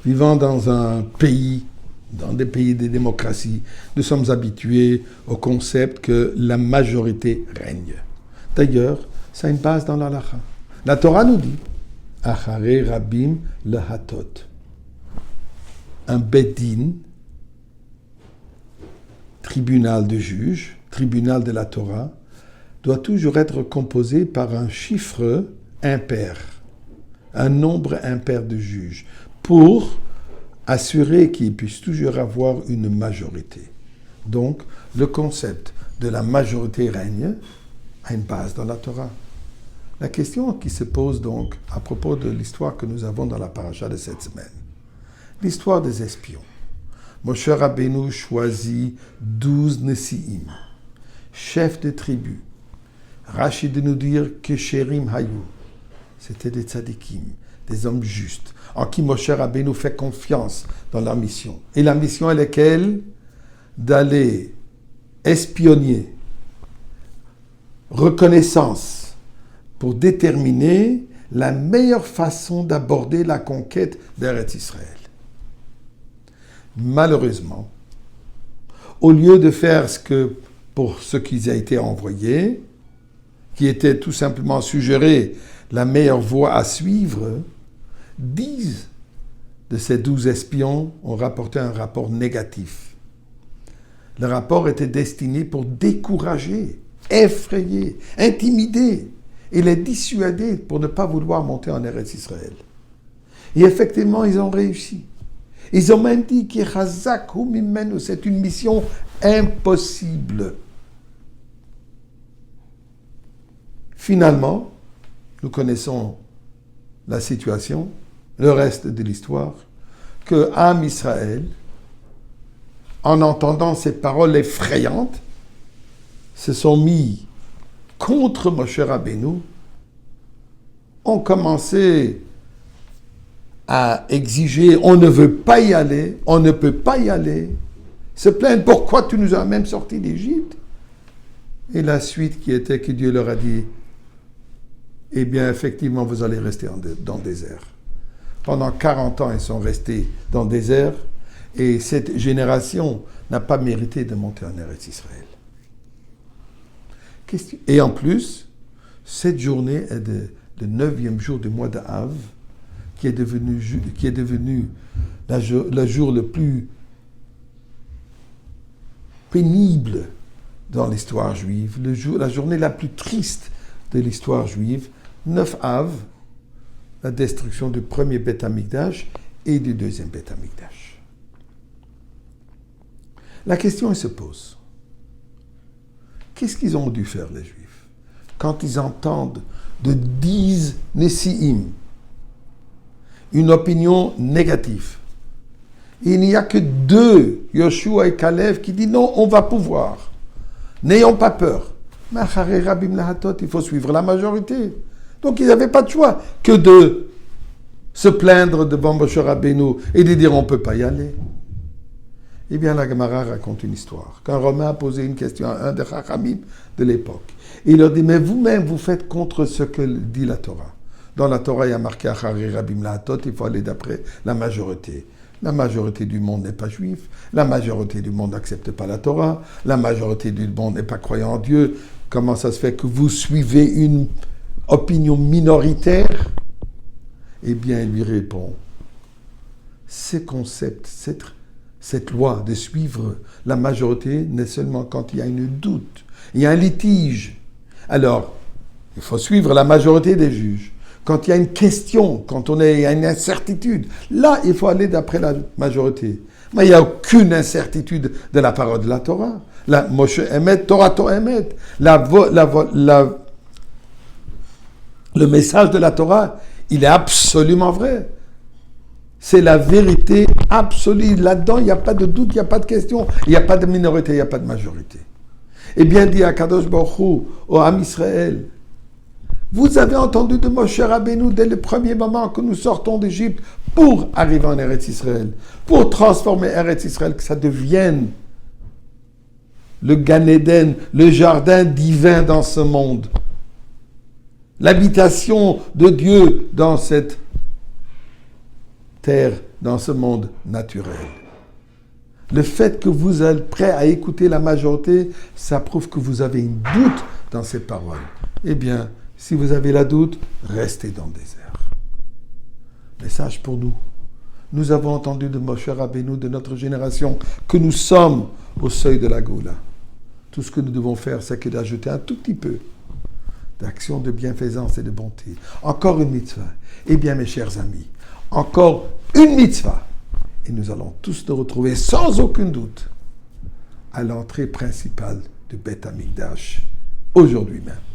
vivant dans des pays de démocratie, nous sommes habitués au concept que la majorité règne. D'ailleurs, ça a une base dans l'halakha. La Torah nous dit Acharei Rabim lehatot. Un bedin, tribunal de juges, tribunal de la Torah, doit toujours être composé par un chiffre impair, un nombre impair de juges, pour assurer qu'il puisse toujours avoir une majorité. Donc, le concept de la majorité règne a une base dans la Torah. La question qui se pose donc à propos de l'histoire que nous avons dans la paracha de cette semaine, l'histoire des espions. Moshe Rabbeinu choisit 12 Nesi'im, chefs de tribu. Rashi de nous dire que Sherim Hayou, c'était des tzadikim, des hommes justes, en qui Moshe Rabbeinu fait confiance dans leur mission. Et la mission est laquelle? D'aller espionner, reconnaissance, pour déterminer la meilleure façon d'aborder la conquête d'Eretz Israël. Malheureusement, au lieu de faire pour ce qu'ils ont été envoyés, qui était tout simplement suggérer la meilleure voie à suivre, 10 de ces 12 espions ont rapporté un rapport négatif. Le rapport était destiné pour décourager, effrayer, intimider et les dissuader pour ne pas vouloir monter en Eretz Israël. Et effectivement, ils ont réussi. Ils ont même dit que c'est une mission impossible. Finalement, nous connaissons la situation, le reste de l'histoire, que Am Israël, en entendant ces paroles effrayantes, se sont mis contre Moshe Rabbeinu, ont commencé à exiger « on ne veut pas y aller, on ne peut pas y aller », se plaindre « pourquoi tu nous as même sortis d'Égypte ?» Et la suite qui était que Dieu leur a dit « eh bien, effectivement, vous allez rester dans le désert. » Pendant 40 ans, ils sont restés dans le désert et cette génération n'a pas mérité de monter en Eretz Israël. Et en plus, cette journée est le 9e jour du mois d'Av, qui est devenu le jour le plus pénible dans l'histoire juive, la journée la plus triste de l'histoire juive, 9 Av, la destruction du premier Beth Amikdash et du deuxième Beth Amikdash. La question se pose. Qu'est-ce qu'ils ont dû faire, les Juifs, quand ils entendent de 10 Nesi'im une opinion négative? Il n'y a que 2, Yoshua et Kalev, qui disent non, on va pouvoir. N'ayons pas peur. Mais il faut suivre la majorité. Donc ils n'avaient pas de choix que de se plaindre devant Moshe Rabbeinu et de dire on ne peut pas y aller. Eh bien, la Gemara raconte une histoire. Qu'un Romain a posé une question à un des Chachamim de l'époque. Et il leur dit, mais vous-même, vous faites contre ce que dit la Torah. Dans la Torah, il y a marqué Acharei Rabim lehatot, il faut aller d'après la majorité. La majorité du monde n'est pas juif. La majorité du monde n'accepte pas la Torah. La majorité du monde n'est pas croyant en Dieu. Comment ça se fait que vous suivez une opinion minoritaire? Eh bien, il lui répond, ces concepts, cette loi de suivre la majorité n'est seulement quand il y a une doute, il y a un litige. Alors, il faut suivre la majorité des juges. Quand il y a une question, quand il y a une incertitude, là, il faut aller d'après la majorité. Mais il n'y a aucune incertitude de la parole de la Torah. La Moshe Emet, Torah Emet. Le message de la Torah, il est absolument vrai. C'est la vérité absolue. Là-dedans, il n'y a pas de doute, il n'y a pas de question, il n'y a pas de minorité, il n'y a pas de majorité. Eh bien, dit Akadosh Baruch Hu, au Am Israël, vous avez entendu de Moshe Rabbeinu dès le premier moment que nous sortons d'Égypte pour arriver en Eretz Israël, pour transformer Eretz Israël, que ça devienne le Gan Eden, le jardin divin dans ce monde, l'habitation de Dieu dans cette terre dans ce monde naturel. Le fait que vous êtes prêt à écouter la majorité, ça prouve que vous avez un doute dans ces paroles. Eh bien, si vous avez la doute, restez dans le désert. Message pour nous. Nous avons entendu de Moshe Rabbeinu, de notre génération, que nous sommes au seuil de la Goula. Tout ce que nous devons faire, c'est que d'ajouter un tout petit peu d'action de bienfaisance et de bonté. Encore une mitzvah. Eh bien, mes chers amis, encore une mitzvah. Et nous allons tous nous retrouver sans aucun doute à l'entrée principale de Beth Amikdash, aujourd'hui même.